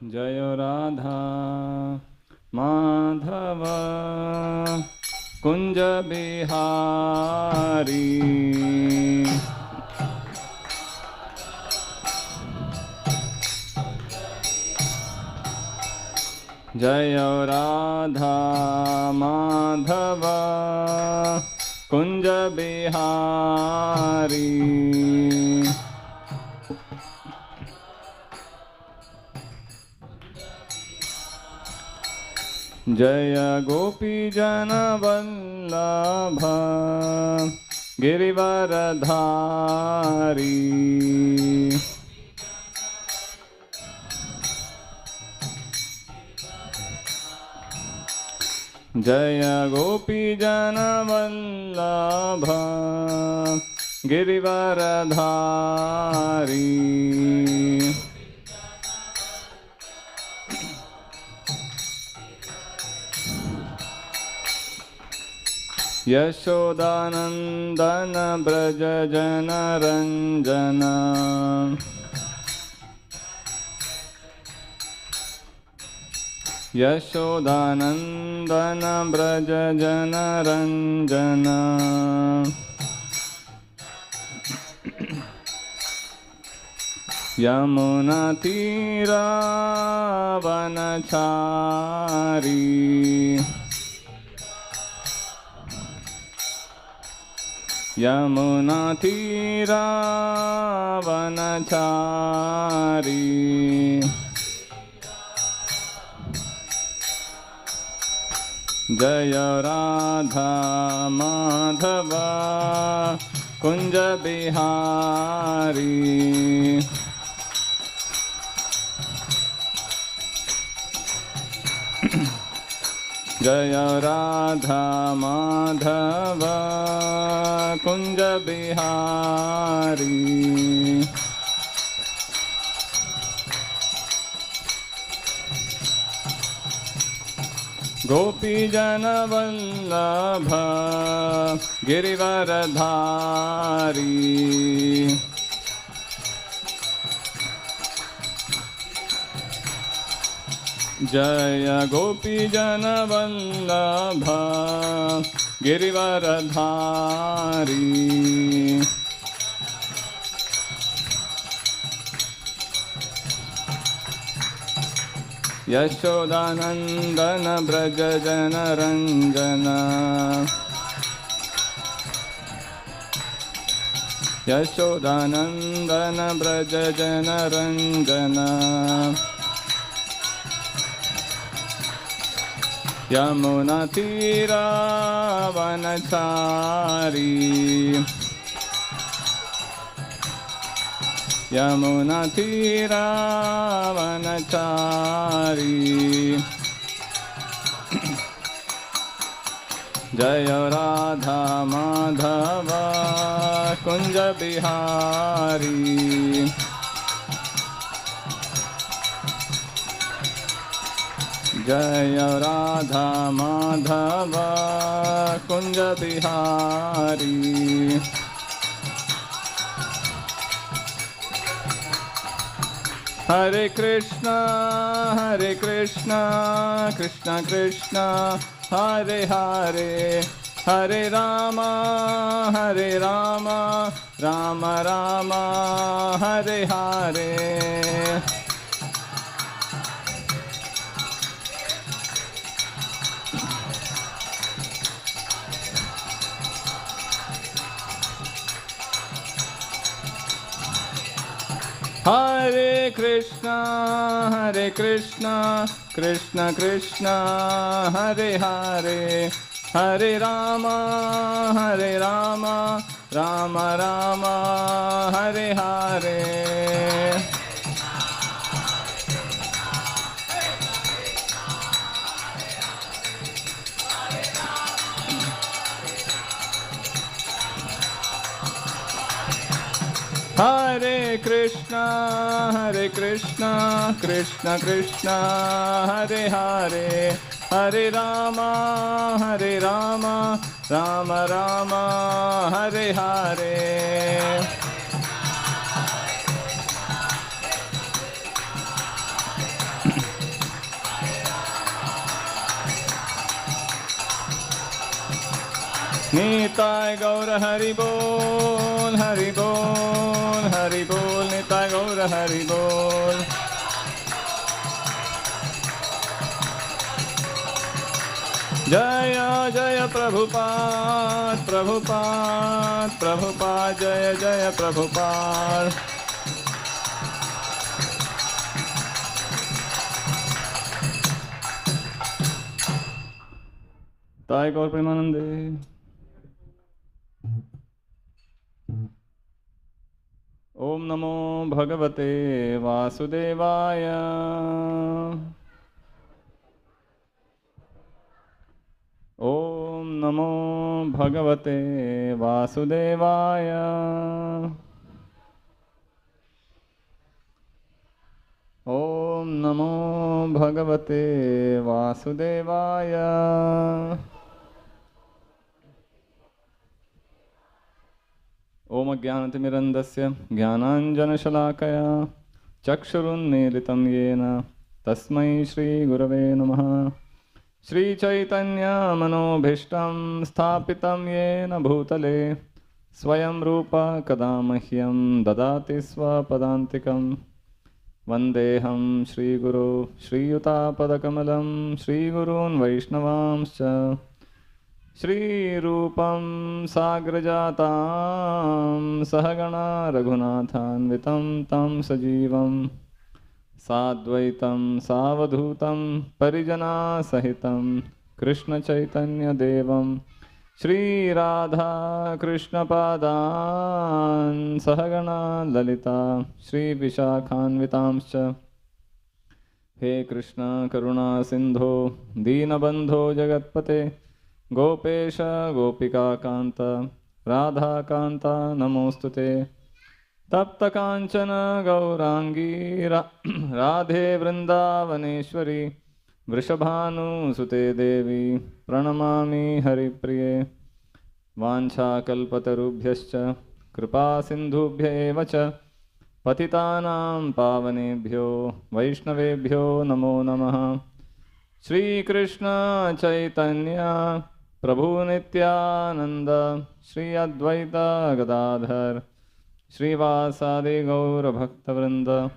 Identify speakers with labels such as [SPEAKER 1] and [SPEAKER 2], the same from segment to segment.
[SPEAKER 1] जय राधा माधव कुंज बिहारी। जय राधा माधव कुंज बिहारी। जय गोपी जन वल्लभ गिरिवरधारी। जय गोपी जन वल्लभ गिरिवरधारी। यशोदानंदन ब्रज जन रंजन। यशोदानंदन ब्रज जन रंजन। यमुना तीरा वनचारी। यमुना तीरा वनचारी। जय राधा माधव कुंज बिहारी। जय राधा माधव कुंज बिहारी। गोपी जन वल्लभ गिरिवरधारी। जय गोपी जन वल्लभ गिरिवरधारी। यशोदानंदन ब्रज जन रंजन। यशोदानंदन ब्रज जन रंजन। यमुना तीरा वनचारी। यमुना तीरा वनचारी। जय राधा माधव कुंज बिहारी। जय राधा माधव कुंज बिहारी। हरे कृष्णा कृष्णा कृष्णा हरे हरे, हरे रामा राम राम हरे हरे। हरे कृष्णा कृष्णा कृष्णा हरे हरे, हरे रामा राम राम हरे हरे। हरे कृष्णा कृष्णा कृष्णा हरे हरे, हरे Rama Ram Ram Hare Hare. Nitai Gaura Hari Bol, Hari Bol, Hari Bol, Nitai Gaura Hari Bol. Jaya Jaya Prabhupada, Prabhupada, Prabhupada, Jaya Jaya Prabhupada. Nitai Gaur Premanande. Om Namo Bhagavate Vasudevaya. Om Namo Bhagavate Vasudevaya. Om Namo Bhagavate Vasudevaya. Om Ajnanatimirandasya Jnananjanashalakaya Chakshurunmilitam Yena Tasmai Shri Gurave Namaha. Shri Chaitanya Manobhishtam Sthapitam Yena Bhutale Swayam Rupa Kadamahyam Dadati Swapadantikam Vandeham Shri Guru Shri Yuta Padakamalam Shri Gurun Vaishnavamscha Shri Rupam Sagrajatam Sahagana Raghunathan Vitam Tam Sajivam Sadvaitam Savadhutam Parijana Sahitam Krishna Chaitanya Devam Shri Radha Krishna Padan Sahagana Lalita Shri Vishakhan Vitamscha. He Krishna Karuna Sindho Deenabandho Jagatpate Gopesha Gopika Kanta Radha Kanta Namostute Tapta Kanchana Gaurangi Radhe Vrindavaneshwari Vrishabhanu Sute Devi Pranamami Haripriye Vancha Kalpatarubhyascha Kripa Sindhubhya evacha Patitanam Pavanebhyo Vaishnavebhyo Namo Namaha. Shri Krishna Chaitanya Prabhu Nityananda Shri Advaita Gadadhar Shri Vasadi Gaura Bhaktavrinda.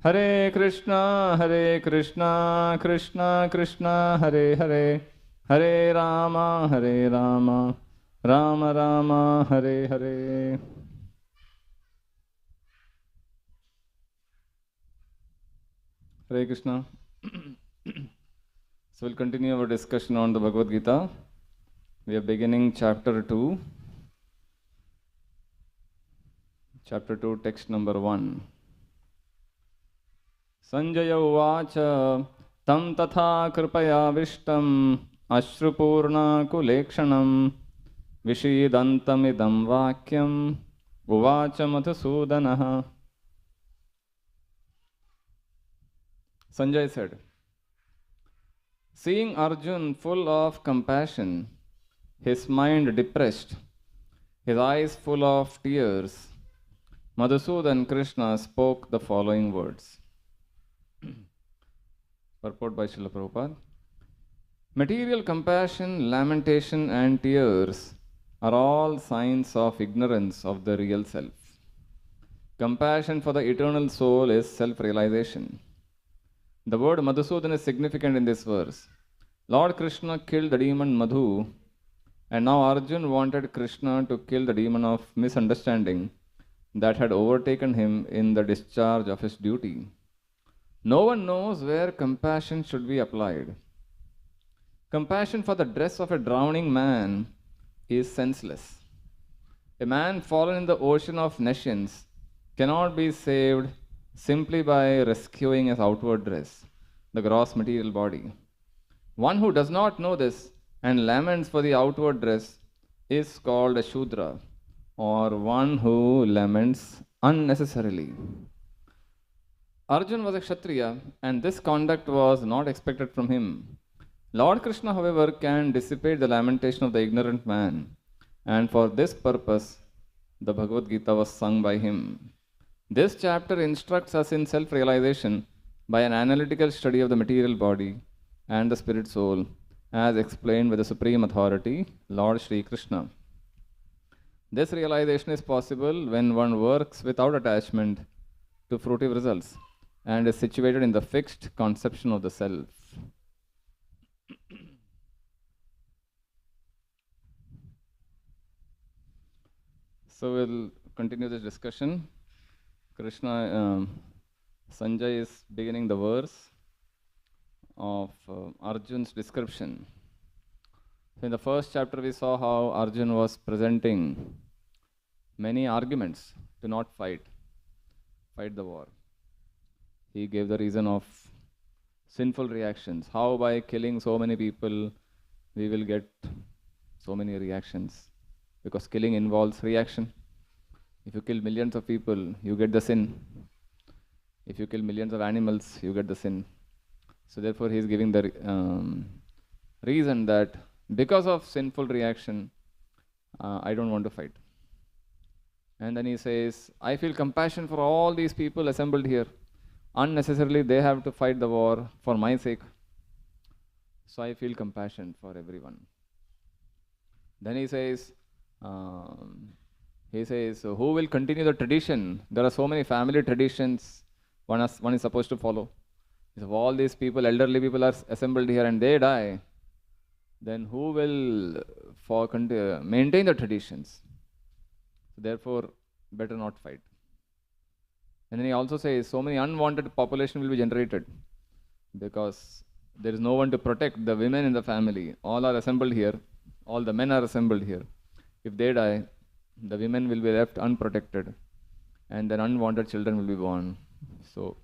[SPEAKER 1] Hare Krishna, Krishna Krishna, Hare Hare, Hare Rama, Rama Rama, Hare Hare. Hare Krishna. So we'll continue our discussion on the Bhagavad Gita. We are beginning chapter 2. Chapter 2, text number 1. Sanjaya uvacha tam tatha kripaya vishtam ashrupurna kulekshanam vishidantam idam vakyam uvacha madhusudanaha. Sanjay said, seeing Arjun full of compassion, his mind depressed, his eyes full of tears, Madhusudan Krishna spoke the following words. Purport by Srila Prabhupada. Material compassion, lamentation and tears are all signs of ignorance of the real self. Compassion for the eternal soul is self-realization. The word Madhusudan is significant in this verse. Lord Krishna killed the demon Madhu, and now Arjun wanted Krishna to kill the demon of misunderstanding that had overtaken him in the discharge of his duty. No one knows where compassion should be applied. Compassion for the dress of a drowning man is senseless. A man fallen in the ocean of nescience cannot be saved simply by rescuing his outward dress, the gross material body. One who does not know this and laments for the outward dress is called a Shudra, or one who laments unnecessarily. Arjun was a Kshatriya, and this conduct was not expected from him. Lord Krishna, however, can dissipate the lamentation of the ignorant man, and for this purpose, the Bhagavad Gita was sung by him. This chapter instructs us in self-realization by an analytical study of the material body and the spirit soul, as explained by the Supreme Authority, Lord Sri Krishna. This realization is possible when one works without attachment to fruitive results and is situated in the fixed conception of the self. So we'll continue this discussion. Sanjay is beginning the verse of Arjun's description. So in the first chapter we saw how Arjun was presenting many arguments to not fight the war. He gave the reason of sinful reactions. How by killing so many people we will get so many reactions. Because killing involves reaction. If you kill millions of people, you get the sin. If you kill millions of animals, you get the sin. So therefore he is giving the reason that because of sinful reaction, I don't want to fight. And then he says, I feel compassion for all these people assembled here. Unnecessarily they have to fight the war for my sake. So I feel compassion for everyone. Then he says, who will continue the tradition? There are so many family traditions one is supposed to follow. If all these people, elderly people are assembled here and they die, then who will maintain the traditions? Therefore, better not fight. And then he also says, so many unwanted population will be generated because there is no one to protect the women in the family. All are assembled here. All the men are assembled here. If they die, the women will be left unprotected and then unwanted children will be born. So,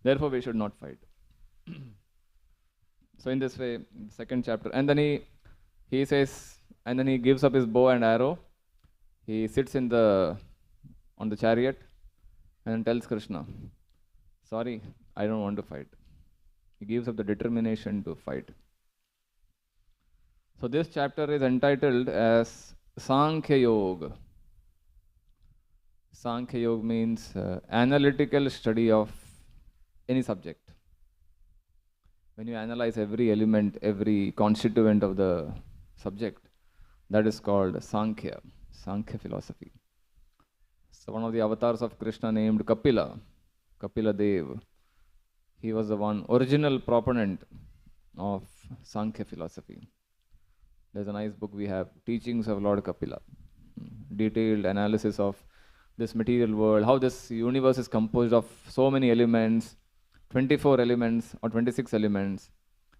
[SPEAKER 1] therefore we should not fight. So in this way, second chapter, and then he says, and then he gives up his bow and arrow. He sits on the chariot and tells Krishna, sorry, I don't want to fight. He gives up the determination to fight. So this chapter is entitled as Sankhya Yoga. Sankhya Yoga means analytical study of any subject. When you analyze every element, every constituent of the subject, that is called Sankhya philosophy. So one of the avatars of Krishna named Kapila Dev, he was the one original proponent of Sankhya philosophy. There's a nice book we have, Teachings of Lord Kapila, detailed analysis of this material world, how this universe is composed of so many elements, 24 elements or 26 elements,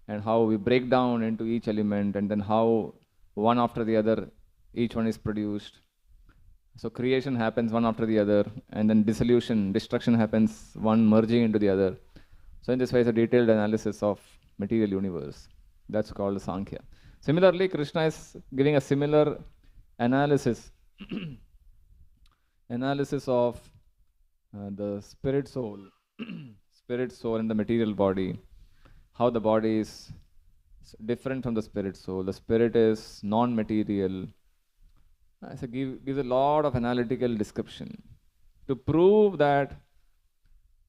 [SPEAKER 1] and how we break down into each element and then how one after the other each one is produced. So creation happens one after the other, and then destruction happens one merging into the other. So in this way it's a detailed analysis of material universe. That's called Sankhya. Similarly, Krishna is giving a similar analysis of the spirit soul and the material body, how the body is different from the spirit soul. The spirit is non-material. So gives a lot of analytical description to prove that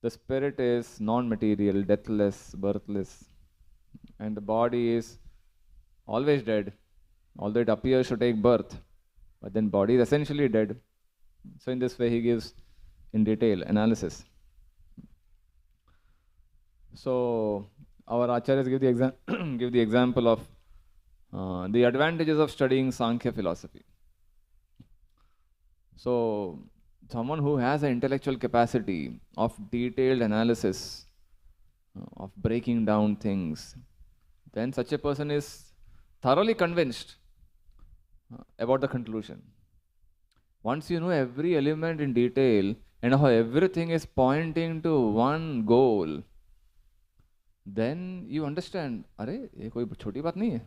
[SPEAKER 1] the spirit is non-material, deathless, birthless, and the body is always dead, although it appears to take birth, but then body is essentially dead. So in this way he gives in detail analysis. So our acharyas give the example of the advantages of studying Sankhya philosophy. So someone who has an intellectual capacity of detailed analysis, of breaking down things, then such a person is thoroughly convinced about the conclusion. Once you know every element in detail and how everything is pointing to one goal, then you understand, अरे ये कोई छोटी बात नहीं है.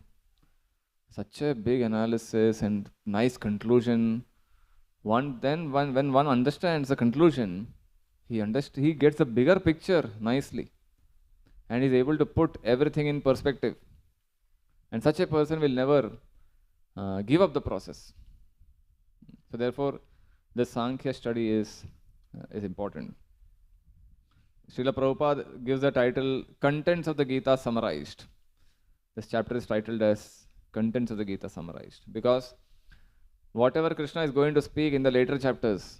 [SPEAKER 1] Such a big analysis and nice conclusion. When one understands the conclusion, he gets a bigger picture nicely and is able to put everything in perspective. And such a person will never give up the process. So therefore, the Sankhya study is important. Srila Prabhupada gives the title, Contents of the Gita Summarized. This chapter is titled as Contents of the Gita Summarized, because whatever Krishna is going to speak in the later chapters,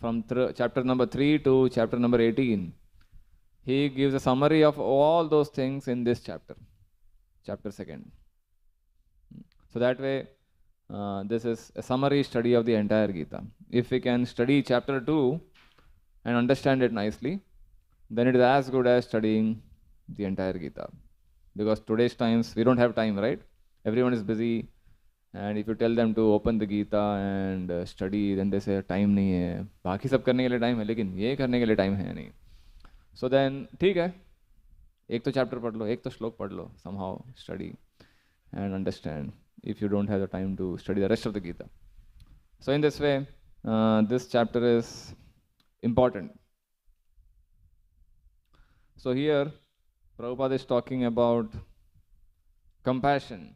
[SPEAKER 1] from chapter number 3 to chapter number 18, he gives a summary of all those things in this chapter, chapter 2nd. So that way, this is a summary study of the entire Gita. If we can study chapter 2 and understand it nicely, then it is as good as studying the entire Gita. Because today's times, we don't have time, right? Everyone is busy. And if you tell them to open the Gita and study, then they say, time nahi hai. बाकी सब करने के लिए time है, लेकिन ये करने के लिए time है नहीं. So then, ठीक है. एक तो chapter पढ़ लो, एक तो श्लोक पढ़ लो. Somehow study and understand if you don't have the time to study the rest of the Gita. So in this way, this chapter is important. So here, Prabhupada is talking about compassion.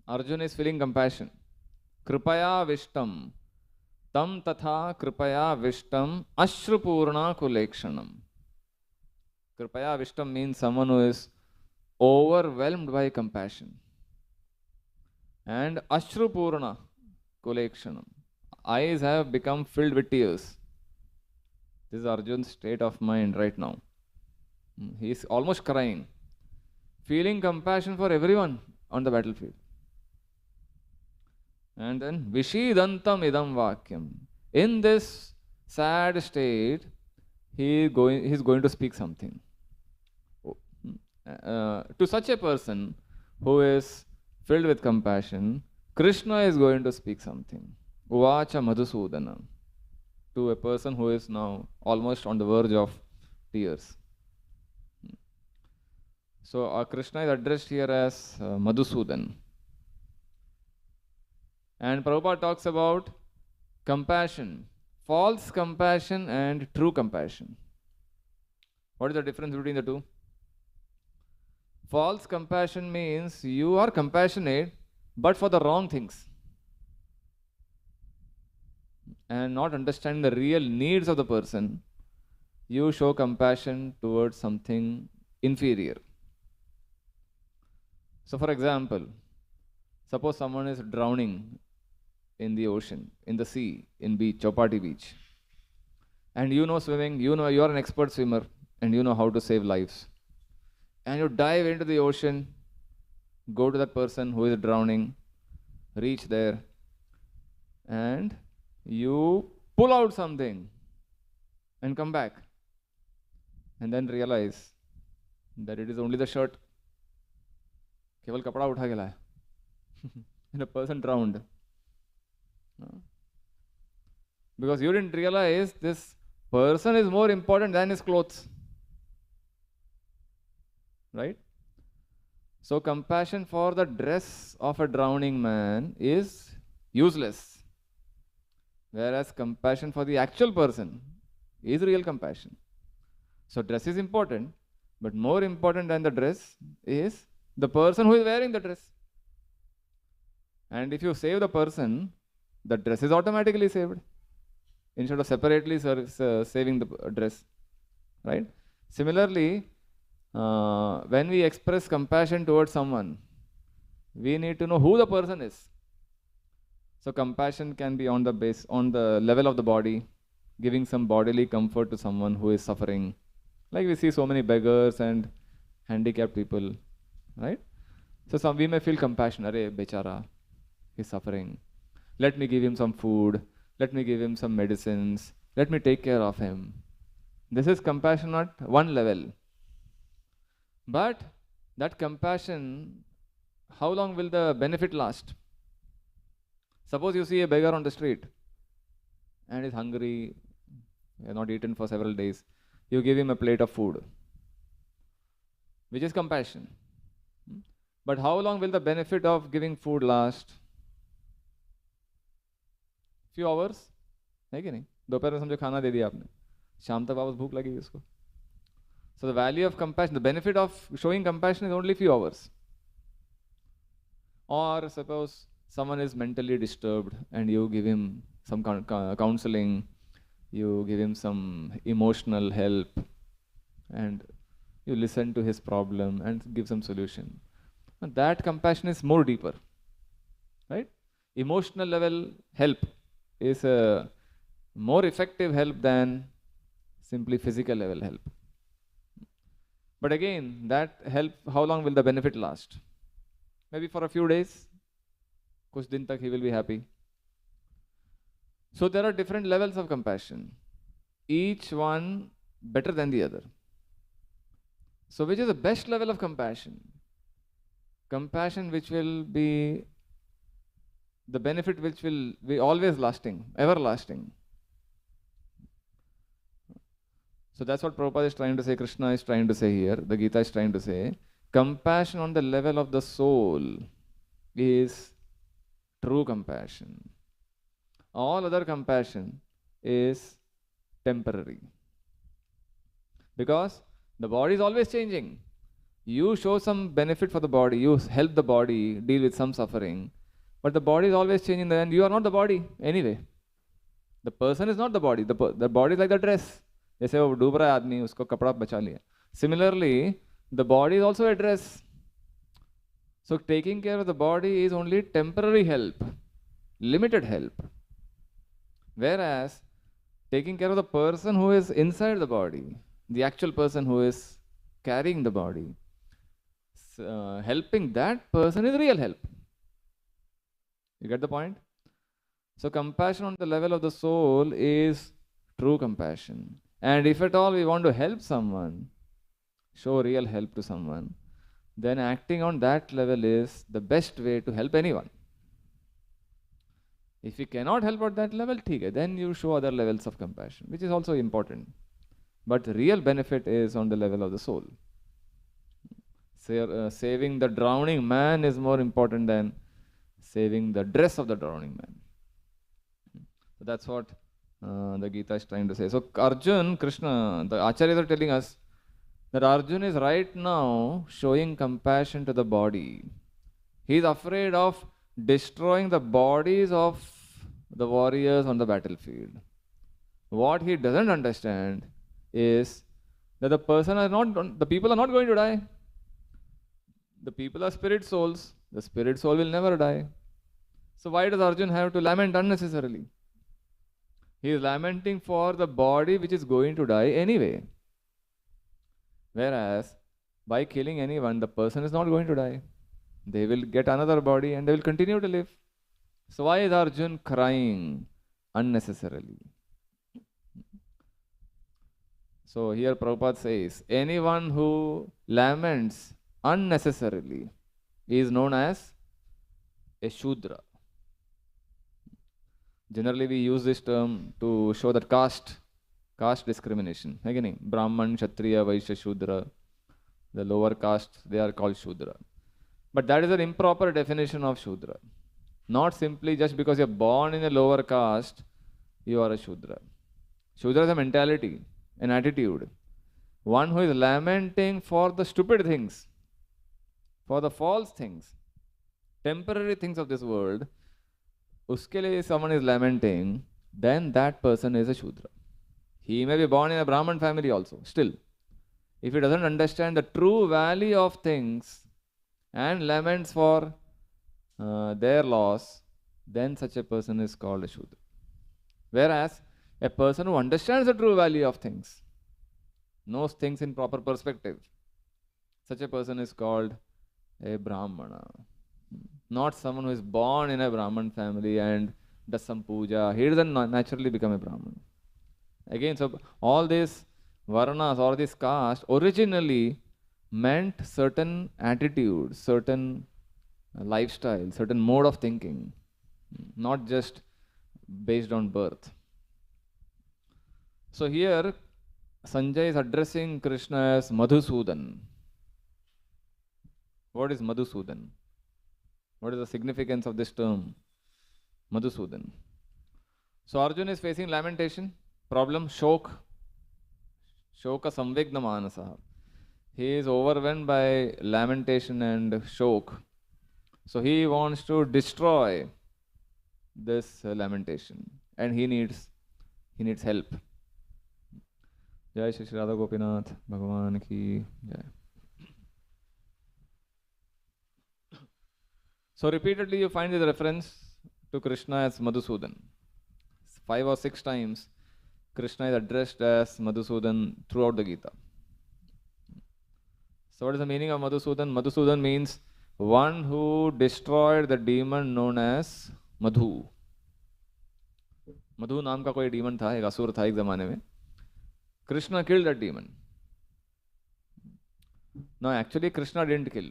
[SPEAKER 1] Arjuna is feeling compassion. Kripaya Vishtam. Tam tatha Kripaya Vishtam Ashrupurna Kulekshanam. Kripaya Vishtam means someone who is overwhelmed by compassion. And Ashrupurna Kulekshanam. Eyes have become filled with tears. This is Arjuna's state of mind right now. He is almost crying. Feeling compassion for everyone on the battlefield. And then Vishidantam idam vakyam. In this sad state, he is going to speak something. To such a person who is filled with compassion, Krishna is going to speak something. Uvacha Madhusudana. To a person who is now almost on the verge of tears. So Krishna is addressed here as Madhusudan. And Prabhupada talks about compassion, false compassion and true compassion. What is the difference between the two? False compassion means you are compassionate but for the wrong things and not understanding the real needs of the person. You show compassion towards something inferior. So for example, suppose someone is drowning in the ocean, in the sea, in beach, Chowpatty beach. And you know swimming, you are an expert swimmer and you know how to save lives. And you dive into the ocean, go to that person who is drowning, reach there, and you pull out something and come back. And then realize that it is only the shirt. केवल कपड़ा उठा के लाया. And a person drowned. Because you didn't realize this person is more important than his clothes. Right? So compassion for the dress of a drowning man is useless. Whereas compassion for the actual person is real compassion. So dress is important, but more important than the dress is the person who is wearing the dress. And if you save the person, the dress is automatically saved instead of separately saving the dress. Right? Similarly, when we express compassion towards someone, we need to know who the person is. So compassion can be on the level of the body, giving some bodily comfort to someone who is suffering. Like we see so many beggars and handicapped people, right? So we may feel compassion. Arey, bechara, he's suffering. Let me give him some food. Let me give him some medicines. Let me take care of him. This is compassion at one level. But that compassion, how long will the benefit last? Suppose you see a beggar on the street and is hungry, has not eaten for several days. You give him a plate of food, which is compassion. But how long will the benefit of giving food last? Few hours, है कि नहीं? दोपहर में समझो खाना दे दिया आपने, शाम तक वापस भूख लगेगी उसको. So the value of compassion, the benefit of showing compassion is only few hours. Or suppose someone is mentally disturbed and you give him some counseling, you give him some emotional help and you listen to his problem and give some solution. that compassion is more deeper, right? Emotional level help is a more effective help than simply physical level help. But again, that help, how long will the benefit last? Maybe for a few days. Kuch din tak he will be happy. So there are different levels of compassion, each one better than the other. So which is the best level of compassion? Compassion which will be the benefit which will be always lasting, everlasting. So that's what Prabhupada is trying to say, Krishna is trying to say here, the Gita is trying to say. Compassion on the level of the soul is true compassion. All other compassion is temporary. Because the body is always changing. You show some benefit for the body, you help the body deal with some suffering, but the body is always changing and you are not the body anyway. The person is not the body. The body is like the dress. जैसे वो डूब रहा है आदमी, उसको कपड़ा बचा लिया. Similarly, the body is also a dress. So taking care of the body is only temporary help, limited help. Whereas taking care of the person who is inside the body, the actual person who is carrying the body, helping that person is real help. You get the point? So compassion on the level of the soul is true compassion. And if at all we want to help someone, show real help to someone, then acting on that level is the best way to help anyone. If you cannot help at that level, then you show other levels of compassion, which is also important. But the real benefit is on the level of the soul. Saving the drowning man is more important than saving the dress of the drowning man. So that's what the Gita is trying to say. So Arjun, Krishna, the Acharyas are telling us that Arjun is right now showing compassion to the body. He is afraid of destroying the bodies of the warriors on the battlefield. What he doesn't understand is that the people are not going to die. The people are spirit souls. The spirit soul will never die. So why does Arjun have to lament unnecessarily? He is lamenting for the body which is going to die anyway. Whereas by killing anyone, the person is not going to die. They will get another body and they will continue to live. So why is Arjun crying unnecessarily? So here Prabhupada says, anyone who laments unnecessarily is known as a Shudra. Generally we use this term to show that caste discrimination. Again, Brahman, Kshatriya, Vaishya, Shudra, the lower caste, they are called Shudra. But that is an improper definition of Shudra. Not simply just because you are born in a lower caste, you are a Shudra. Shudra is a mentality, an attitude. One who is lamenting for the stupid things, for the false things, temporary things of this world, uske liye someone is lamenting, then that person is a Shudra. He may be born in a Brahman family also, still. If he doesn't understand the true value of things and laments for their loss, then such a person is called a Shudra. Whereas a person who understands the true value of things, knows things in proper perspective, such a person is called a Brahmana. Not someone who is born in a Brahman family and does some puja. He doesn't naturally become a Brahman. Again, so all these varnas or this caste originally meant certain attitude, certain lifestyle, certain mode of thinking, not just based on birth. So here Sanjay is addressing Krishna as Madhusudan. What is Madhusudan? What is the significance of this term, Madhusudan? So Arjuna is facing lamentation, problem, shoka samvigna manasa. He is overwhelmed by lamentation and shok. So he wants to destroy this lamentation and he needs help. Jai Shri Radha Gopinath, Bhagavan ki Jai. So repeatedly you find this reference to Krishna as Madhusudan. 5 or 6 times Krishna is addressed as Madhusudan throughout the Gita. So what is the meaning of Madhusudan? Madhusudan means one who destroyed the demon known as Madhu. मधु नाम का कोई demon था, एक असुर था एक जमाने में. Krishna killed that demon. No, actually Krishna didn't kill.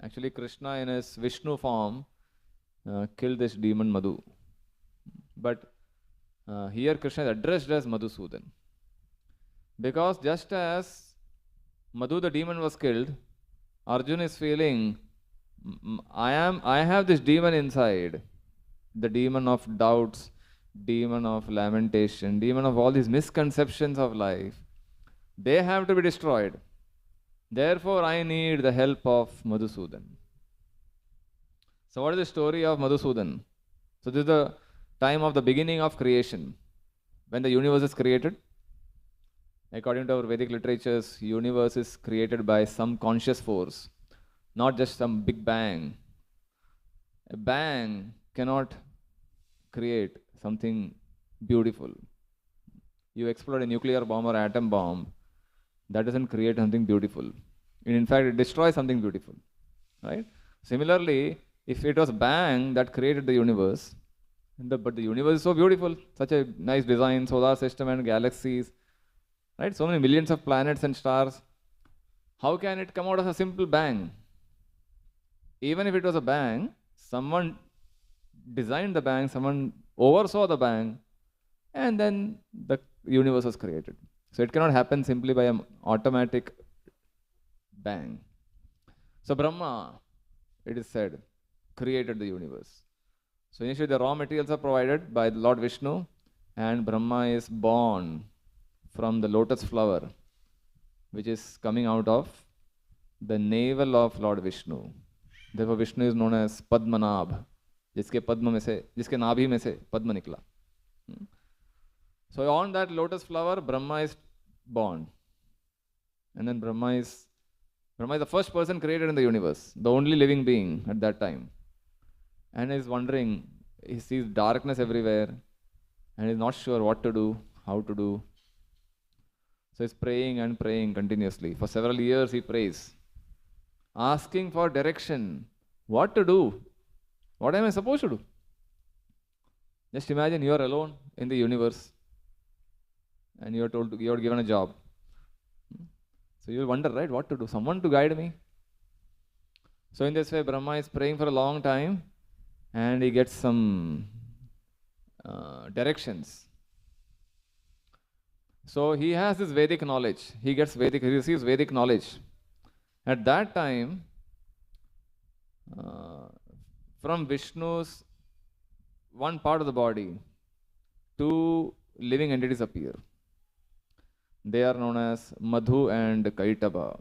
[SPEAKER 1] Actually Krishna in his Vishnu form killed this demon Madhu. But here Krishna is addressed as Madhusudan. Because just as Madhu the demon was killed, Arjuna is feeling, I have this demon inside, the demon of doubts, demon of lamentation, demon of all these misconceptions of life. They have to be destroyed. Therefore, I need the help of Madhusudan. So what is the story of Madhusudan? So this is the time of the beginning of creation, when the universe is created. According to our Vedic literatures, universe is created by some conscious force, not just some big bang. A bang cannot create something beautiful. You explode a nuclear bomb or atom bomb, that doesn't create something beautiful. In fact, it destroys something beautiful. Right? Similarly, if it was bang that created the universe, but the universe is so beautiful, such a nice design, solar system and galaxies, right? So many millions of planets and stars. How can it come out as a simple bang? Even if it was a bang, someone designed the bang, someone oversaw the bang, and then the universe was created. So it cannot happen simply by an automatic bang. So Brahma, it is said, created the universe. So initially the raw materials are provided by the Lord Vishnu, and Brahma is born from the lotus flower, which is coming out of the navel of Lord Vishnu. Therefore Vishnu is known as Padmanabh, जिसके पद्म में से, जिसके नाभि में से पद्म निकला. So on that lotus flower, Brahma is born. And then Brahma is the first person created in the universe, the only living being at that time. And is wondering, he sees darkness everywhere and is not sure what to do, how to do. So he's praying and praying continuously. For several years he prays, asking for direction, what to do, what am I supposed to do? Just imagine you are alone in the universe and you are told, you are given a job. So you will wonder, right, what to do, someone to guide me. So in this way Brahma is praying for a long time and he gets some directions. So he has this Vedic knowledge. He receives Vedic knowledge. At that time, from Vishnu's one part of the body, 2 living entities appear. They are known as Madhu and Kaitaba.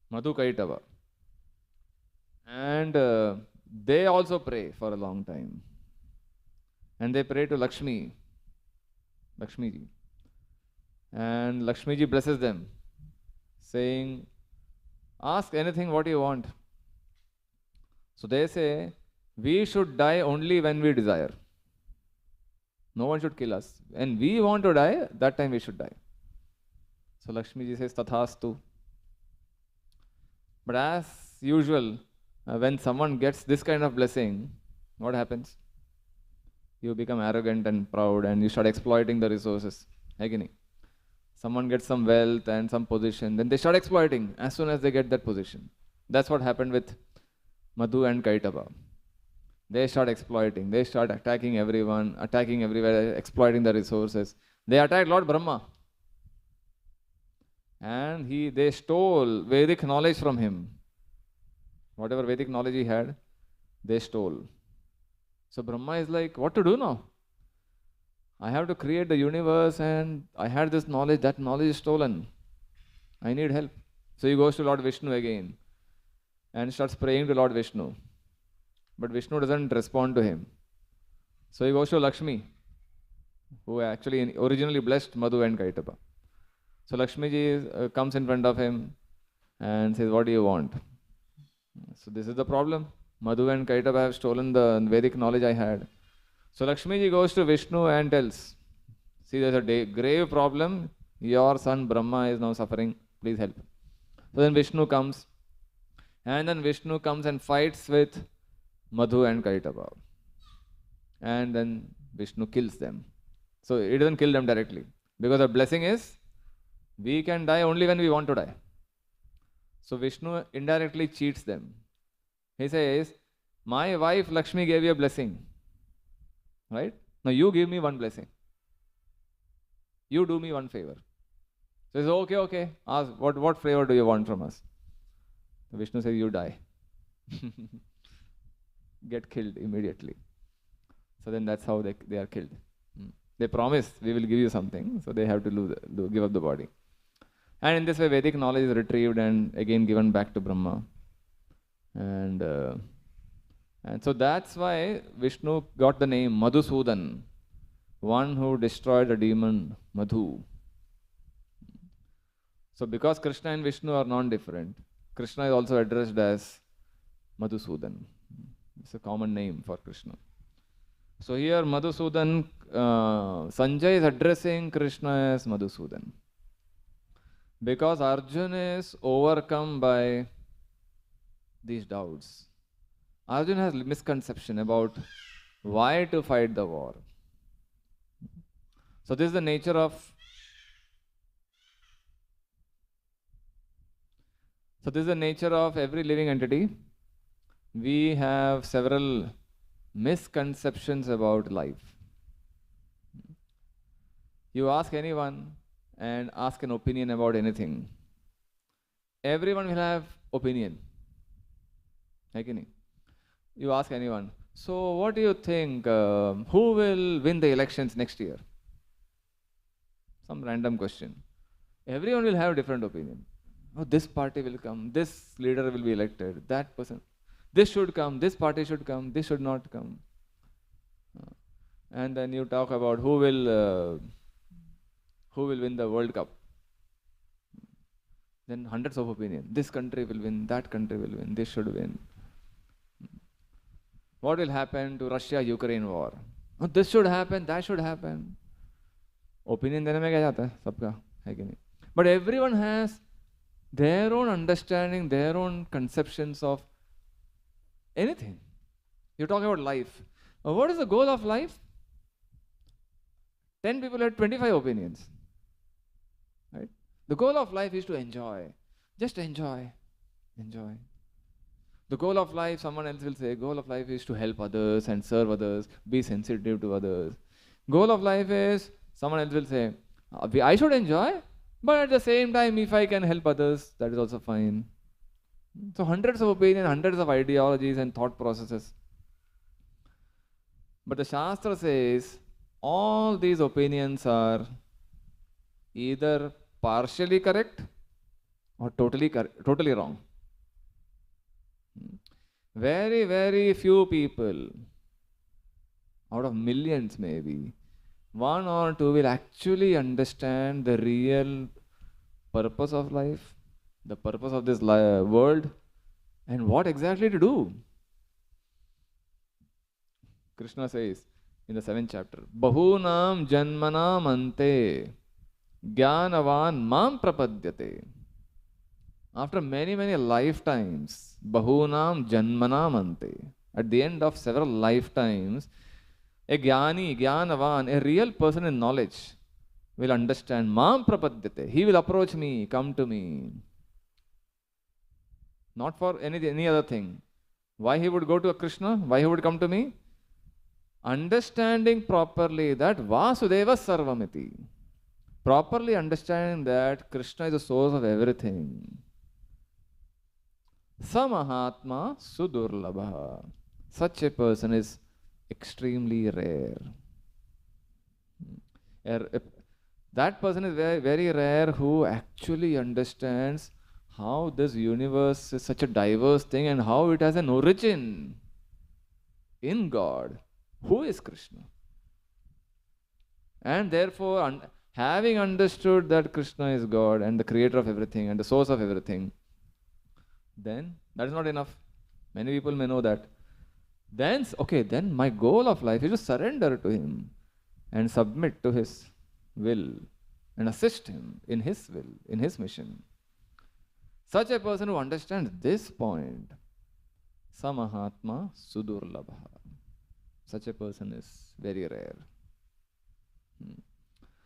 [SPEAKER 1] Madhu Kaitaba. And they also pray for a long time. And they pray to Lakshmi ji. And Lakshmi ji blesses them, saying, ask anything what you want. So they say, we should die only when we desire. No one should kill us. When we want to die, that time we should die. So Lakshmi ji says, Tathastu. But as usual, when someone gets this kind of blessing, what happens? You become arrogant and proud and you start exploiting the resources. Agony. Someone gets some wealth and some position, then they start exploiting as soon as they get that position. That's what happened with Madhu and Kaitaba. They start exploiting, they start attacking everyone, attacking everywhere, exploiting the resources. They attacked Lord Brahma. And they stole Vedic knowledge from him. Whatever Vedic knowledge he had, they stole. So Brahma is like, what to do now? I have to create the universe and I had this knowledge, that knowledge is stolen. I need help. So he goes to Lord Vishnu again and starts praying to Lord Vishnu. But Vishnu doesn't respond to him. So he goes to Lakshmi, who actually originally blessed Madhu and Kaitaba. So Lakshmi ji comes in front of him and says, what do you want? So this is the problem. Madhu and Kaitaba have stolen the Vedic knowledge I had. So Lakshmi ji goes to Vishnu and tells, see, there's a grave problem. Your son Brahma is now suffering. Please help. So then Vishnu comes. And then Vishnu comes and fights with Madhu and Kaitaba. And then Vishnu kills them. So he doesn't kill them directly. Because the blessing is, we can die only when we want to die. So Vishnu indirectly cheats them. He says, my wife Lakshmi gave you a blessing. Right? Now you give me one blessing. You do me one favor. So he says, okay. Ask, what favor do you want from us? So Vishnu says, you die. Get killed immediately. So then that's how they are killed. They promise, we will give you something. So they have to give up the body. And in this way, Vedic knowledge is retrieved and again given back to Brahma. And so that's why Vishnu got the name Madhusudan, one who destroyed the demon Madhu. So because Krishna and Vishnu are non-different, Krishna is also addressed as Madhusudan. It's a common name for Krishna. So here Madhusudan, Sanjay is addressing Krishna as Madhusudan. Because Arjuna is overcome by these doubts. Arjuna has misconception about why to fight the war. So this is the nature of every living entity. We have several misconceptions about life. You ask anyone and ask an opinion about anything. Everyone will have opinion. You ask anyone, so what do you think, who will win the elections next year? Some random question. Everyone will have different opinion. Oh, this party will come, this leader will be elected, that person. This should come, this party should come, this should not come. And then you talk about who will win the World Cup. Then hundreds of opinions. This country will win, that country will win, this should win. What will happen to Russia-Ukraine war? Oh, this should happen, that should happen. Opinion देने में क्या जाता है सबका, है कि नहीं? But everyone has their own understanding, their own conceptions of anything. You talk about life. What is the goal of life? 10 people had 25 opinions. Right? The goal of life is to enjoy. Just enjoy. Enjoy. The goal of life, someone else will say, goal of life is to help others and serve others, be sensitive to others. Goal of life is, someone else will say, I should enjoy, but at the same time, if I can help others, that is also fine. So hundreds of opinions, hundreds of ideologies and thought processes. But the Shastra says, all these opinions are either partially correct or totally wrong. Very, very few people, out of millions maybe, one or two will actually understand the real purpose of life, the purpose of this world, and what exactly to do. Krishna says in the 7th chapter, Bahunam janmanam ante jnanavan mam prapadyate. After many, many lifetimes, Bahunam janmanam ante, at the end of several lifetimes, a jnani, jnanavan, a real person in knowledge will understand, mam prapadyate, he will approach me, come to me. Not for any other thing. Why he would go to a Krishna? Why he would come to me? Understanding properly that Vasudeva Sarvamiti. Properly understanding that Krishna is the source of everything. Samahatma Sudurlabha. Such a person is extremely rare. That person is very, very rare who actually understands how this universe is such a diverse thing and how it has an origin in God. Who is Krishna? And therefore, having understood that Krishna is God and the creator of everything and the source of everything, then that is not enough. Many people may know that. Then, okay, then my goal of life is to surrender to Him and submit to His will and assist Him in His will, in His mission. Such a person who understands this point, Samahatma Sudurlabha. Such a person is very rare.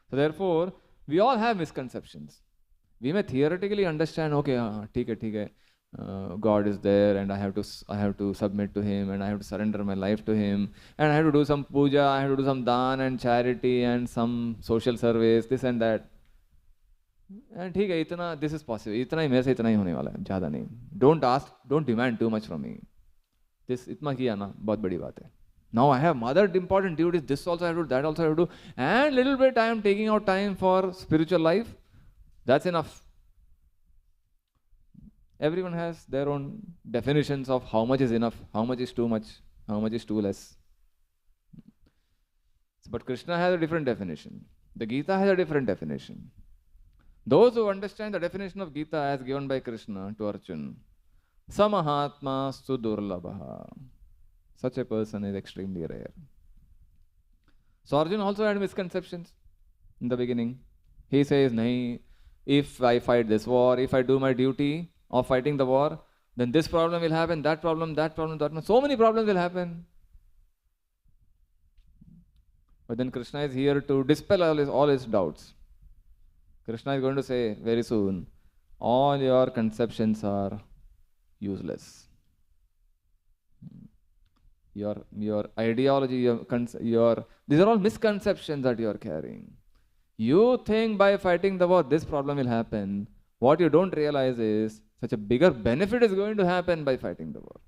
[SPEAKER 1] So therefore, we all have misconceptions. We may theoretically understand, okay, theek hai, God is there and I have to submit to Him and I have to surrender my life to Him and I have to do some puja, I have to do some dan and charity and some social service, this and that. And theek hai, itna, this is possible. Itna hi mere se itna hi hone wala hai, zyada nahi. Don't demand too much from me. This itna kiya na, bahut badi baat hai. Now I have other important duties, this also I have to do, that also I have to do, and little bit I am taking out time for spiritual life. That's enough. Everyone has their own definitions of how much is enough, how much is too much, how much is too less. But Krishna has a different definition. The Gita has a different definition. Those who understand the definition of Gita as given by Krishna to Arjuna, Samahatma Sudurlabha. Such a person is extremely rare. So Arjuna also had misconceptions in the beginning. He says, nahi, if I fight this war, if I do my duty of fighting the war, then this problem will happen, that problem, that problem, that problem. So many problems will happen. But then Krishna is here to dispel all his doubts. Krishna is going to say very soon, all your conceptions are useless. Your ideology, these are all misconceptions that you are carrying. You think by fighting the war, this problem will happen. What you don't realize is, such a bigger benefit is going to happen by fighting the war.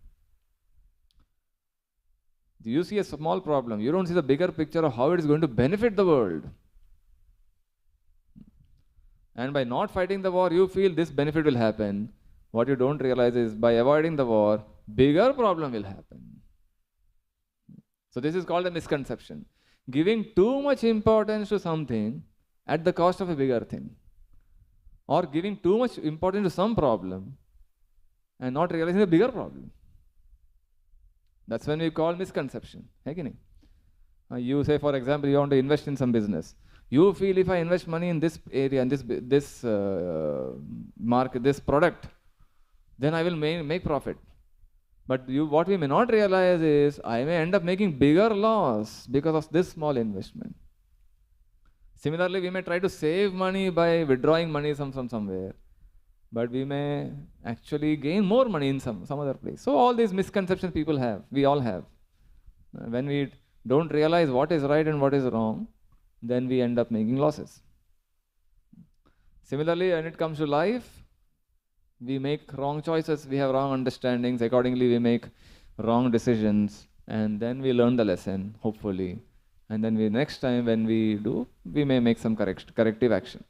[SPEAKER 1] You see a small problem, you don't see the bigger picture of how it is going to benefit the world. And by not fighting the war, you feel this benefit will happen. What you don't realize is, by avoiding the war, bigger problem will happen. So this is called a misconception. Giving too much importance to something at the cost of a bigger thing. Or giving too much importance to some problem and not realizing the bigger problem. That's when we call misconception. You say, for example, you want to invest in some business. You feel if I invest money in this area, in this market, this product, then I will make profit. But what we may not realize is, I may end up making bigger loss because of this small investment. Similarly, we may try to save money by withdrawing money from somewhere, but we may actually gain more money in some other place. So all these misconceptions people have, we all have. When we don't realize what is right and what is wrong, then we end up making losses. Similarly, when it comes to life, we make wrong choices, we have wrong understandings, accordingly we make wrong decisions, and then we learn the lesson, hopefully. And then next time when we do, we may make some corrective action.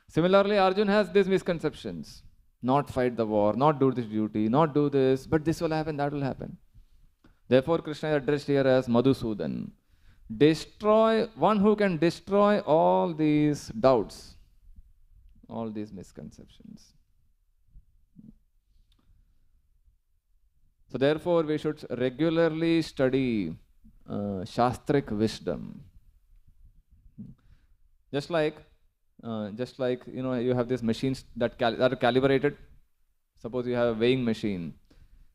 [SPEAKER 1] Similarly, Arjuna has these misconceptions. Not fight the war, not do this duty, not do this, but this will happen, that will happen. Therefore, Krishna is addressed here as Madhusudan. One who can destroy all these doubts, all these misconceptions. So therefore, we should regularly study Shastric wisdom. Just like you have these machines that are calibrated. Suppose you have a weighing machine.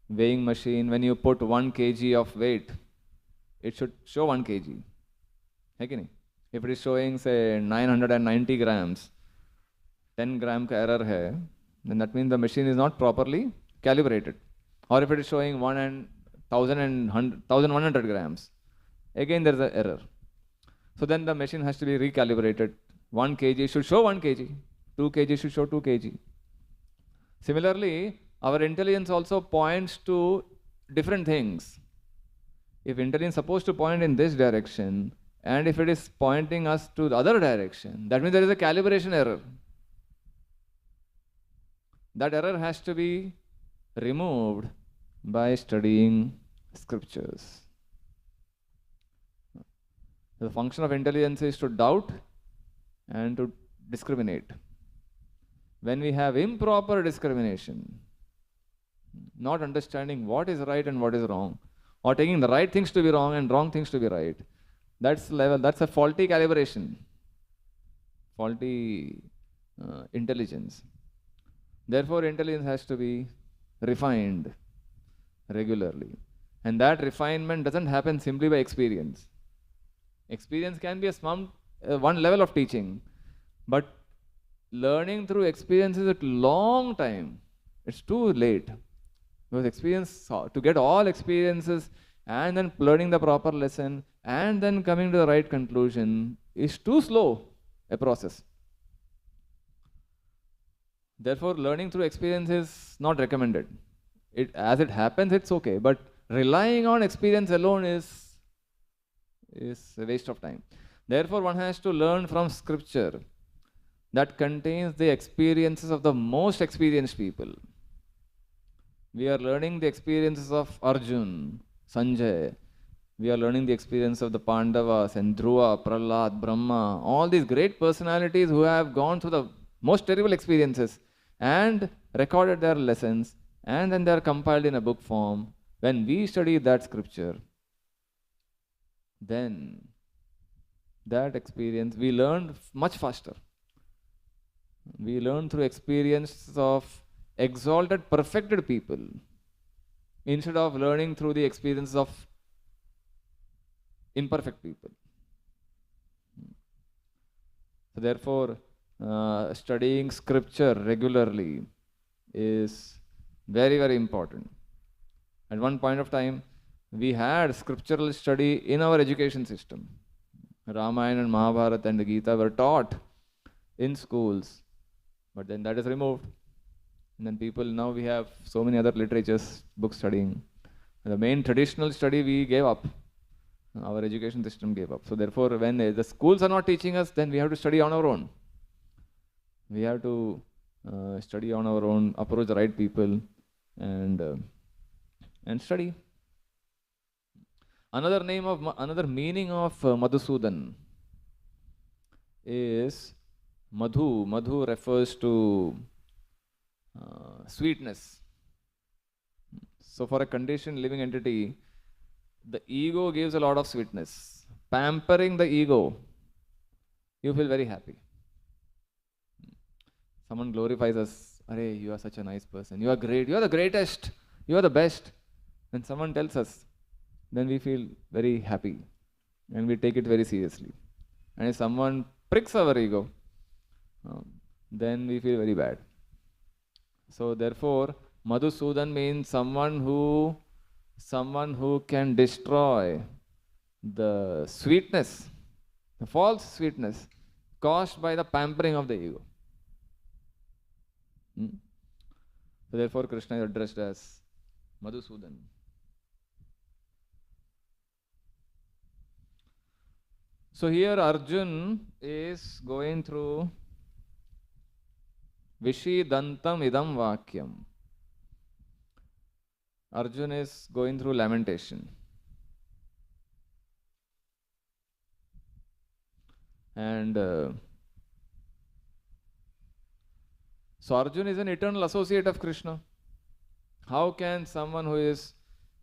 [SPEAKER 1] Weighing machine, when you put 1 kg of weight, it should show 1 kg. If it is showing, say, 990 grams, 10 gram ka error hai, then that means the machine is not properly calibrated. Or if it is showing 1100 grams, again there is an error. So then the machine has to be recalibrated. 1 kg should show 1 kg, 2 kg should show 2 kg. Similarly, our intelligence also points to different things. If intelligence is supposed to point in this direction, and if it is pointing us to the other direction, that means there is a calibration error. That error has to be removed by studying scriptures. The function of intelligence is to doubt and to discriminate. When we have improper discrimination, Not understanding what is right and what is wrong, or taking the right things to be wrong and wrong things to be right. That's a faulty calibration, faulty intelligence. Therefore, intelligence has to be refined regularly. And that refinement doesn't happen simply by experience. Experience can be one level of teaching, but learning through experience is a long time. It's too late. Because to get all experiences and then learning the proper lesson and then coming to the right conclusion is too slow a process. Therefore, learning through experience is not recommended. As it happens, it's okay, but relying on experience alone is a waste of time. Therefore, one has to learn from scripture that contains the experiences of the most experienced people. We are learning the experiences of Arjun, Sanjay. We are learning the experience of the Pandavas and Dhruva, Prahlad, Brahma, all these great personalities who have gone through the most terrible experiences and recorded their lessons, and then they are compiled in a book form. When we study that scripture, then that experience we learn much faster. We learn through experience of exalted, perfected people instead of learning through the experience of imperfect people. So therefore, studying scripture regularly is very, very important. At one point of time, we had scriptural study in our education system. Ramayana and Mahabharata and the Gita were taught in schools, but then that is removed. And then now we have so many other literatures, book studying. And the main traditional study we gave up. Our education system gave up. So therefore, when the schools are not teaching us, then we have to study on our own. We have to study on our own, approach the right people, and study. Another meaning of Madhusudan is Madhu. Madhu refers to sweetness. So for a conditioned living entity, the ego gives a lot of sweetness. Pampering the ego, you feel very happy. Someone glorifies us. Arey, you are such a nice person. You are great. You are the greatest. You are the best. When someone tells us, then we feel very happy and we take it very seriously. And if someone pricks our ego, then we feel very bad. So therefore, Madhusudan means someone who can destroy the sweetness, the false sweetness caused by the pampering of the ego. So therefore, Krishna is addressed as Madhusudan. So here Arjun is going through Vishidantam idam vakyam. Arjun is going through lamentation. And so Arjun is an eternal associate of Krishna. How can someone who is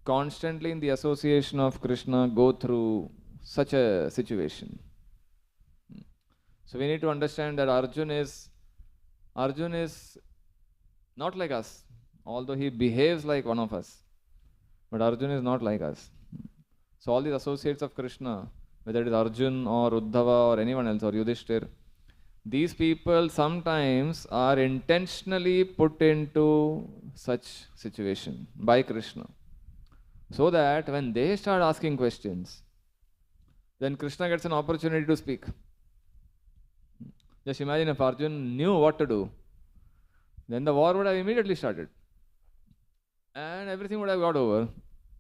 [SPEAKER 1] constantly in the association of Krishna go through such a situation? So we need to understand that Arjun is not like us, although he behaves like one of us. But Arjun is not like us. So all these associates of Krishna, whether it is Arjun or Uddhava or anyone else or Yudhishthir, these people sometimes are intentionally put into such situation by Krishna, so that when they start asking questions, then Krishna gets an opportunity to speak. Just imagine if Arjun knew what to do, then the war would have immediately started and everything would have got over,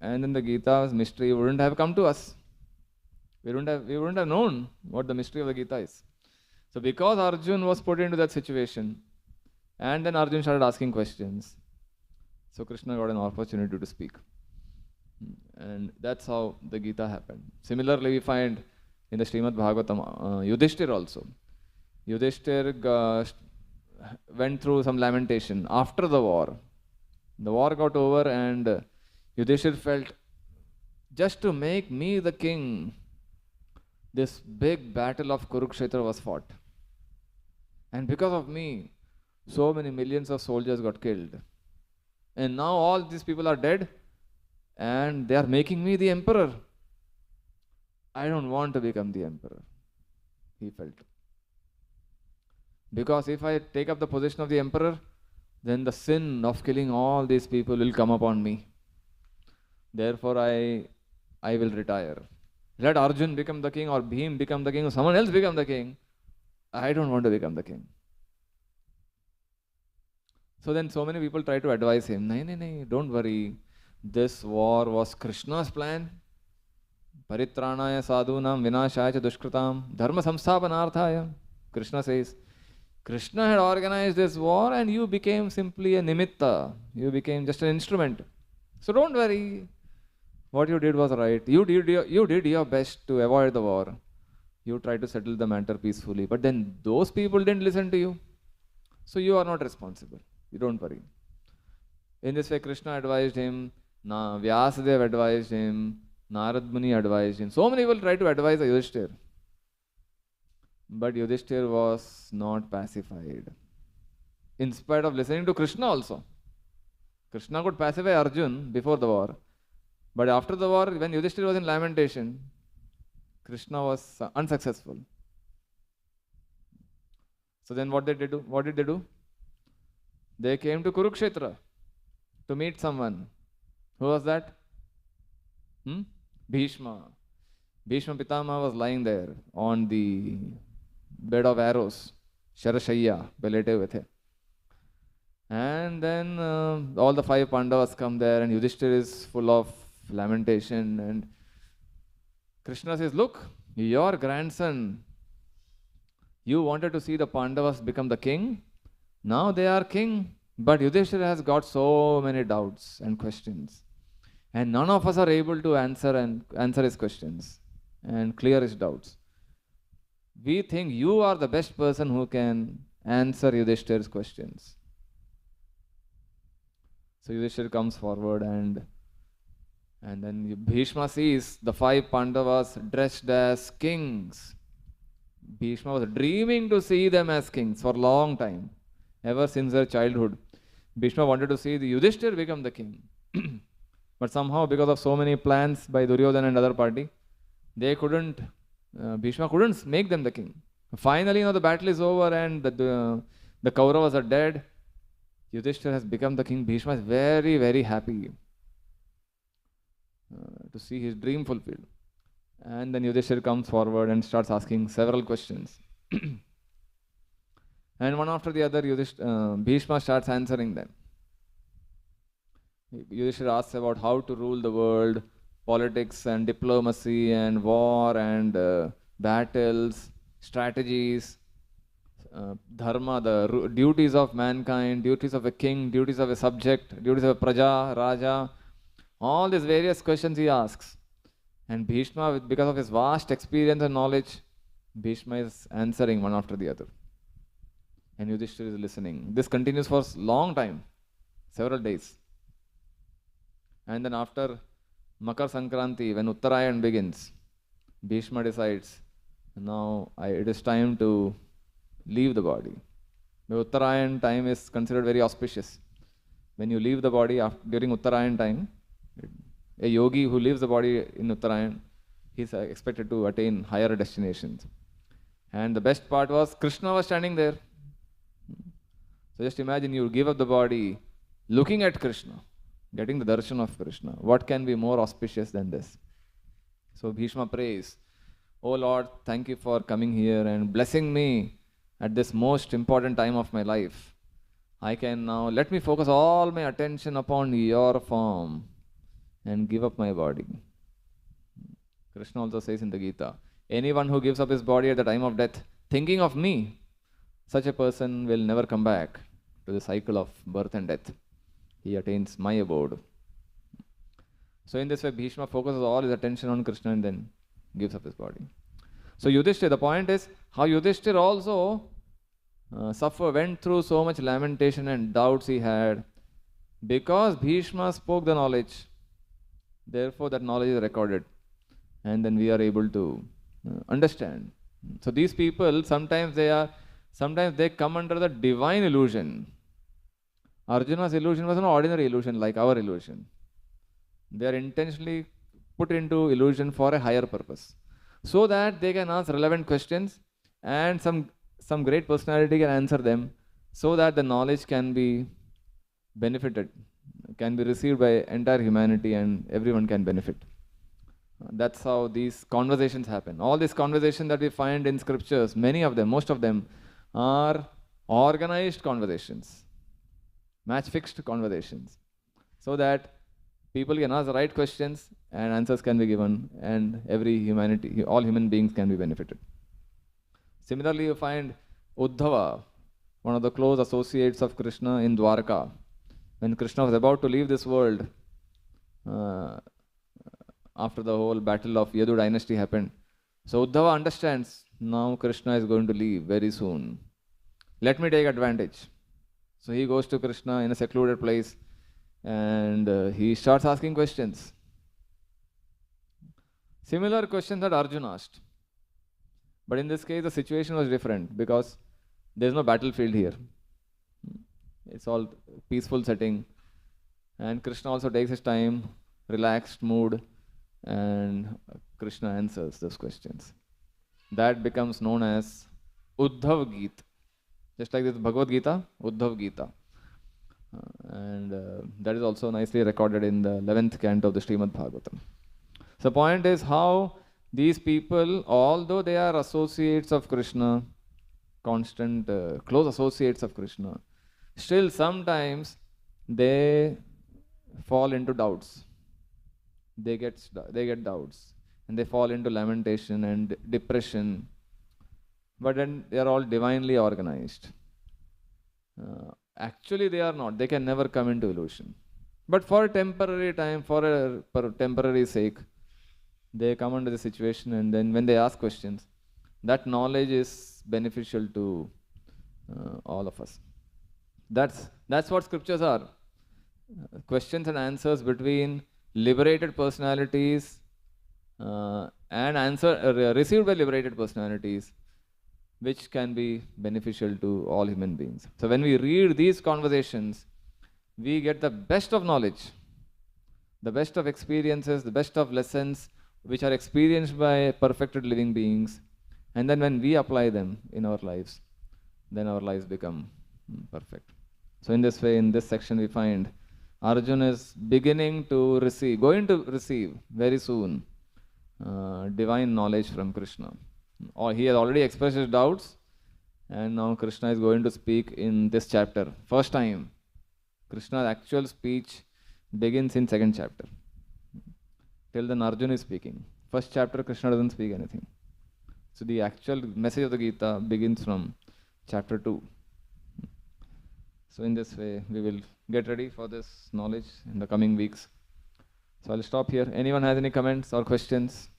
[SPEAKER 1] and then the Gita's mystery wouldn't have come to us. We wouldn't have known what the mystery of the Gita is. So because Arjun was put into that situation, and then Arjun started asking questions, so Krishna got an opportunity to speak. And that's how the Gita happened. Similarly, we find in the Srimad Bhagavatam, Yudhishthir also. Yudhishthir went through some lamentation after the war. The war got over and Yudhishthir felt, just to make me the king, this big battle of Kurukshetra was fought. And because of me, so many millions of soldiers got killed. And now all these people are dead and they are making me the emperor. I don't want to become the emperor, he felt. Because if I take up the position of the emperor, then the sin of killing all these people will come upon me. Therefore, I will retire. Let Arjun become the king or Bhim become the king or someone else become the king. I don't want to become the king. So then so many people try to advise him, no, don't worry. This war was Krishna's plan. Paritranaya sadhunam vinashaya cha dushkritam dharma samsthapanarthaya. Krishna says, Krishna had organized this war and you became simply a nimitta. You became just an instrument. So don't worry. What you did was right. You did your best to avoid the war. You tried to settle the matter peacefully. But then those people didn't listen to you. So you are not responsible. You don't worry. In this way, Krishna advised him. Vyasadeva advised him. Narad Muni advised him. So many people tried to advise Yudhishthir. But Yudhishthir was not pacified. In spite of listening to Krishna also. Krishna could pacify Arjun before the war. But after the war, when Yudhishthir was in lamentation, Krishna was unsuccessful. So then what did they do? What did they do? They came to Kurukshetra to meet someone. Who was that? Bhishma. Bhishma Pitama was lying there on the bed of arrows, Sharashayya, belete with him. And then all the 5 Pandavas come there and Yudhishthir is full of lamentation and Krishna says, look, your grandson, you wanted to see the Pandavas become the king, now they are king, but Yudhishthir has got so many doubts and questions and none of us are able to answer his questions and clear his doubts. We think you are the best person who can answer Yudhishthir's questions. So Yudhishthir comes forward and then Bhishma sees the 5 Pandavas dressed as kings. Bhishma was dreaming to see them as kings for a long time. Ever since their childhood, Bhishma wanted to see the Yudhishthir become the king. But somehow because of so many plans by Duryodhana and other party, Bhishma couldn't make them the king. Finally, the battle is over and the Kauravas are dead. Yudhishthir has become the king. Bhishma is very, very happy to see his dream fulfilled. And then Yudhishthir comes forward and starts asking several questions. And one after the other, Bhishma starts answering them. Yudhishthir asks about how to rule the world, politics and diplomacy and war and battles, strategies, dharma, the duties of mankind, duties of a king, duties of a subject, duties of a praja, raja. All these various questions he asks. And Bhishma, because of his vast experience and knowledge, Bhishma is answering one after the other. And Yudhishthir is listening. This continues for a long time, several days. And then after Makar Sankranti, when Uttarayan begins, Bhishma decides, now it is time to leave the body. The Uttarayan time is considered very auspicious. When you leave the body during Uttarayan time, a yogi who leaves the body in Uttarayan, he is expected to attain higher destinations. And the best part was, Krishna was standing there. So just imagine you give up the body looking at Krishna, getting the darshan of Krishna. What can be more auspicious than this? So Bhishma prays, Oh Lord, thank you for coming here and blessing me at this most important time of my life. I can now, let me focus all my attention upon your form and give up my body. Krishna also says in the Gita, anyone who gives up his body at the time of death, thinking of me, such a person will never come back to the cycle of birth and death. He attains my abode. So in this way, Bhishma focuses all his attention on Krishna and then gives up his body. So Yudhishthir, the point is how Yudhishthir also went through so much lamentation and doubts he had. Because Bhishma spoke the knowledge, therefore that knowledge is recorded, and then we are able to understand. So these people sometimes they come under the divine illusion. Arjuna's illusion was an ordinary illusion like our illusion. They are intentionally put into illusion for a higher purpose, so that they can ask relevant questions and some great personality can answer them, so that the knowledge can be benefited, can be received by entire humanity and everyone can benefit. That's how these conversations happen. All these conversations that we find in scriptures, many of them, most of them, are organized conversations, match fixed conversations, so that people can ask the right questions and answers can be given, and all human beings can be benefited. Similarly, you find Uddhava, one of the close associates of Krishna in Dwarka. When Krishna was about to leave this world, uh, after the whole battle of Yadu dynasty happened, so Uddhava understands now Krishna is going to leave very soon. Let me take advantage. So he goes to Krishna in a secluded place and he starts asking questions. Similar questions that Arjuna asked. But in this case, the situation was different because there's no battlefield here. It's all peaceful setting. And Krishna also takes his time, relaxed mood, and Krishna answers those questions. That becomes known as Uddhav Gita. Just like this Bhagavad Gita, Uddhav Gita. And that is also nicely recorded in the 11th canto of the Srimad Bhagavatam. So the point is how these people, although they are associates of Krishna, constant, close associates of Krishna, still sometimes they fall into doubts. They get doubts and they fall into lamentation and depression. But then they are all divinely organized. Actually, they are not. They can never come into illusion. But for a temporary time, for a temporary sake, they come under the situation, and then when they ask questions, that knowledge is beneficial to all of us. That's what scriptures are. Questions and answers between liberated personalities and received by liberated personalities, which can be beneficial to all human beings. So when we read these conversations, we get the best of knowledge, the best of experiences, the best of lessons which are experienced by perfected living beings. And then when we apply them in our lives, then our lives become perfect. So in this way, in this section, we find Arjuna is going to receive very soon divine knowledge from Krishna. Or he has already expressed his doubts, and now Krishna is going to speak in this chapter. First time, Krishna's actual speech begins in second chapter. Till then Arjuna is speaking. First chapter, Krishna doesn't speak anything. So the actual message of the Gita begins from chapter 2. So in this way, we will get ready for this knowledge in the coming weeks. So I'll stop here. Anyone has any comments or questions?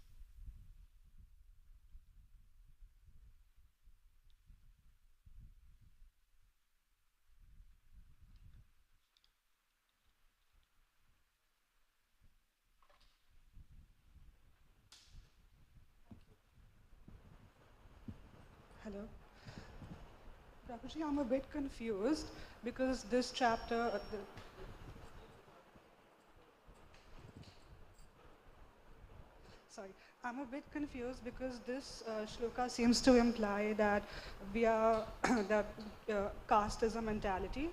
[SPEAKER 2] Hello. Prabhuji, I'm a bit confused because this chapter, I'm a bit confused because this shloka seems to imply that we are that caste is a mentality.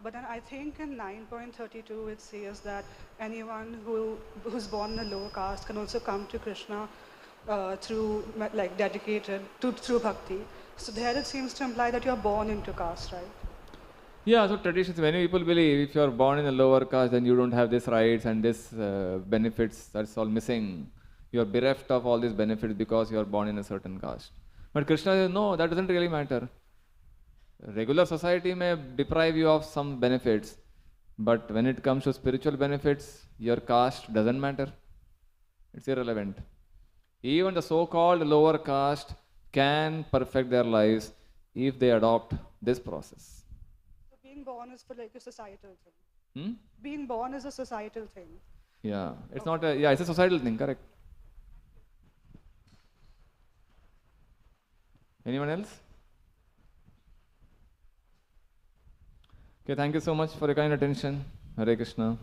[SPEAKER 2] But then I think in 9.32 it says that anyone who's born in a lower caste can also come to Krishna through dedicated through bhakti. So there it seems to imply that you are born into caste, right?
[SPEAKER 1] Yeah, so traditions, many people believe if you are born in a lower caste, then you don't have these rights and this benefits, that's all missing. You are bereft of all these benefits because you are born in a certain caste. But Krishna says, no, that doesn't really matter. Regular society may deprive you of some benefits, but when it comes to spiritual benefits, your caste doesn't matter. It's irrelevant. Even the so-called lower caste can perfect their lives if they adopt this process.
[SPEAKER 2] So being born is for like a societal thing. Being born is a societal thing.
[SPEAKER 1] Yeah, it's not a, yeah, it's a societal thing, correct. Anyone else? Okay, thank you so much for your kind attention. Hare Krishna.